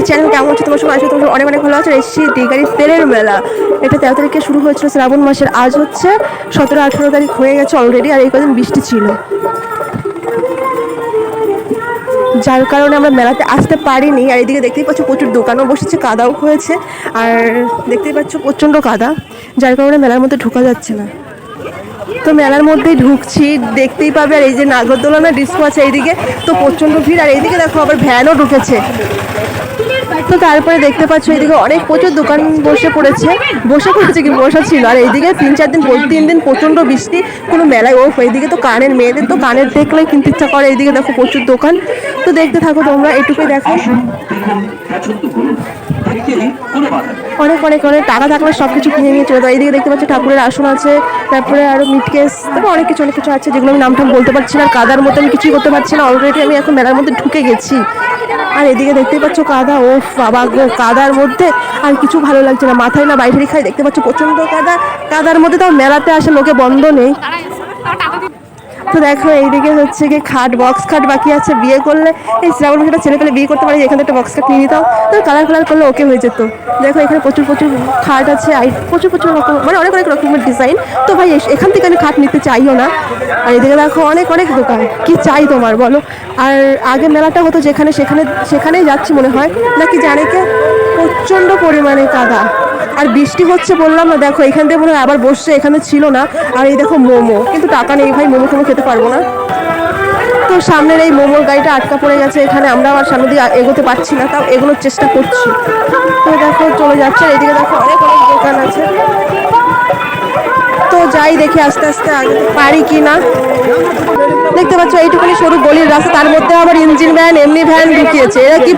Channel কেমন হচ্ছে তোমার সবাই? আসলে তোমার অনেক অনেক ভালো আছে। এসেছি দিঘারি তেলের মেলা। এটা 13 তারিখে শুরু হয়েছিল শ্রাবণ মাসের। আজ হচ্ছে 17-18 তারিখ হয়ে গেছে অলরেডি। আর এই কদিন বৃষ্টি ছিল, যার কারণে আমরা মেলাতে আসতে পারিনি। আর এদিকে দেখতেই পাচ্ছ প্রচুর দোকানও বসেছে, কাদাও হয়েছে। আর দেখতেই পাচ্ছ প্রচণ্ড কাদা, যার কারণে মেলার মধ্যে ঢোকা যাচ্ছে না। তো মেলার মধ্যেই ঢুকছি, দেখতেই পাবে। আর এই যে নাগরদোলনা ডিস্কো আছে এইদিকে, তো প্রচণ্ড ভিড়। আর এইদিকে দেখো আবার ভ্যানও ঢুকেছে। তো তারপরে দেখতে পাচ্ছ এইদিকে অনেক প্রচুর দোকান বসে পড়েছে কি বসা ছিল। আর এইদিকে 3 দিন প্রচণ্ড বৃষ্টি, কোনো মেলায় ও এইদিকে তো কানের মেয়েদের তো কানের দেখলেই কিনতে ইচ্ছা করে। এইদিকে দেখো প্রচুর দোকান। তো দেখতে থাকো তোমরা, এটুকুই দেখো। অনেক অনেক অনেক টাকা থাকলে সব কিছু কিনে নিয়ে চলে যায়। এইদিকে দেখতে পাচ্ছি ঠাকুরের আসন আছে, তারপরে আরও মিটকেস, তারপরে অনেক কিছু আছে যেগুলো আমি নাম বলতে পারছি না। কাদার মধ্যে আমি কিছুই করতে পারছি না। অলরেডি আমি এখন মেলার মধ্যে ঢুকে গেছি। আর এদিকে দেখতেই পাচ্ছ কাদা, ও বাবা গো, কাদার মধ্যে আর কিছু ভালো লাগছে না। মাথায় না বাইরে খাই, দেখতে পাচ্ছ প্রচণ্ড কাদা। কাদার মধ্যে তো মেলাতে আসে লোকে বন্ধ নেই। তো দেখো এইদিকে হচ্ছে কি খাট, বক্স খাট বাকি আছে। বিয়ে করলে এই শ্রাবণ মাসে ছেলে পেলে বিয়ে করতে পারে, এখানে একটা বক্স খাট নিয়ে নিতাম, তো কালার করলে ওকে হয়ে যেত। দেখো এখানে প্রচুর প্রচুর খাট আছে, প্রচুর প্রচুর রকম, মানে অনেক অনেক রকমের ডিজাইন। তো ভাই এখান থেকে আমি খাট নিতে চাইও না। আর এদিকে দেখো অনেক অনেক দোকান, কি চাই তোমার বলো। আর আগে মেলাটা হতো যেখানে, সেখানেই যাচ্ছি মনে হয় নাকি জানে কে। প্রচণ্ড পরিমাণে কাদা আর বৃষ্টি হচ্ছে বললাম না। দেখো এখান থেকে মনে হয় আবার বসছে, এখানে ছিল না। আর এই দেখো মোমো, কিন্তু টাকা নেই ভাই, মোমো খেতে পারবো না। তো সামনের এই মোমোর গাড়িটা আটকা পড়ে গেছে এখানে, আমরা আবার সামনে দিয়ে এগোতে পারছি না, তাও এগোনোর চেষ্টা করছি। তো দেখো চলে যাচ্ছে। এদিকে দেখো অনেক অনেক দোকান আছে। তো যাই দেখি আস্তে আস্তে আগে পারি কি না। দেখতে পাচ্ছ এইটুকুনি সরু গলির রাস্তা, তার মধ্যে আবার ইঞ্জিন ভ্যান, এমনি ভ্যান ঢুকিয়েছে। এরা কি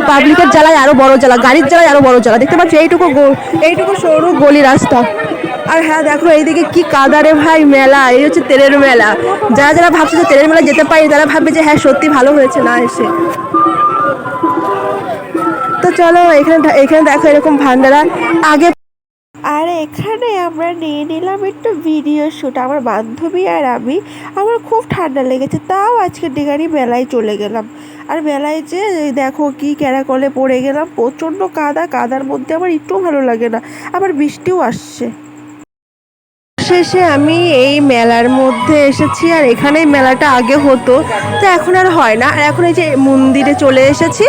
পাবলিকের জ্বালায় আরো বড় জ্বালা, গাড়ির জ্বালায় আরো বড় জ্বালা। দেখতে পাচ্ছ এইটুকু সরু গলি রাস্তা। আর হ্যাঁ দেখো এইদিকে কি কাদারে ভাই, মেলা এই হচ্ছে তেলের মেলা। যারা যারা ভাবছে যে তেলের মেলা যেতে পারি, তারা ভাববে যে হ্যাঁ সত্যি ভালো হয়েছে না এসে। তো চলো এখানে দেখো এরকম ভান্ডারা আগে। আর এখানে আমরা নিয়ে নিলাম একটু ভিডিও শ্যুট, আমার বান্ধবী আর আমি। আমার খুব ঠান্ডা লেগেছে, তাও আজকে দিঘারি মেলায় চলে গেলাম। আর মেলায় যে দেখো কি ক্যারাকলে পড়ে গেলাম, প্রচণ্ড কাদার মধ্যে আমার একটু ভালো লাগে না। আবার বৃষ্টিও আসছে। শেষে আমি এই মেলার মধ্যে এসেছি। আর এখানে মেলাটা আগে হতো, তো এখন আর হয় না। আর এখন এই যে মন্দিরে চলে এসেছি।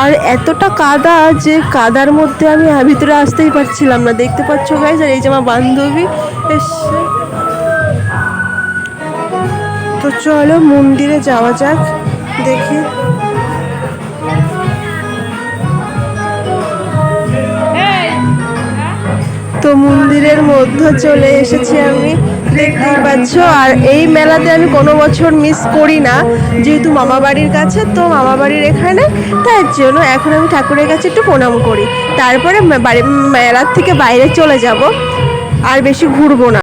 আর এতটা কাদা যে কাদার মধ্যে আমি ভিতরে আসতেই পারছিলাম না। দেখতে পাচ্ছ গাইজ, আর এই যে আমার বান্ধবী এসছে। তো চলো মন্দিরে যাওয়া যাক, দেখি। তো মন্দিরের মধ্যে চলে এসেছি আমি, দেখতেই পাচ্ছ। আর এই মেলাতে আমি কোনো বছর মিস করি না, যেহেতু মামা বাড়ির কাছে, তো মামা বাড়ির এখানে, তাই জন্য এখন আমি ঠাকুরের কাছে একটু প্রণাম করি, তারপরে মেলার থেকে বাইরে চলে যাব। আর বেশি ঘুরবো না।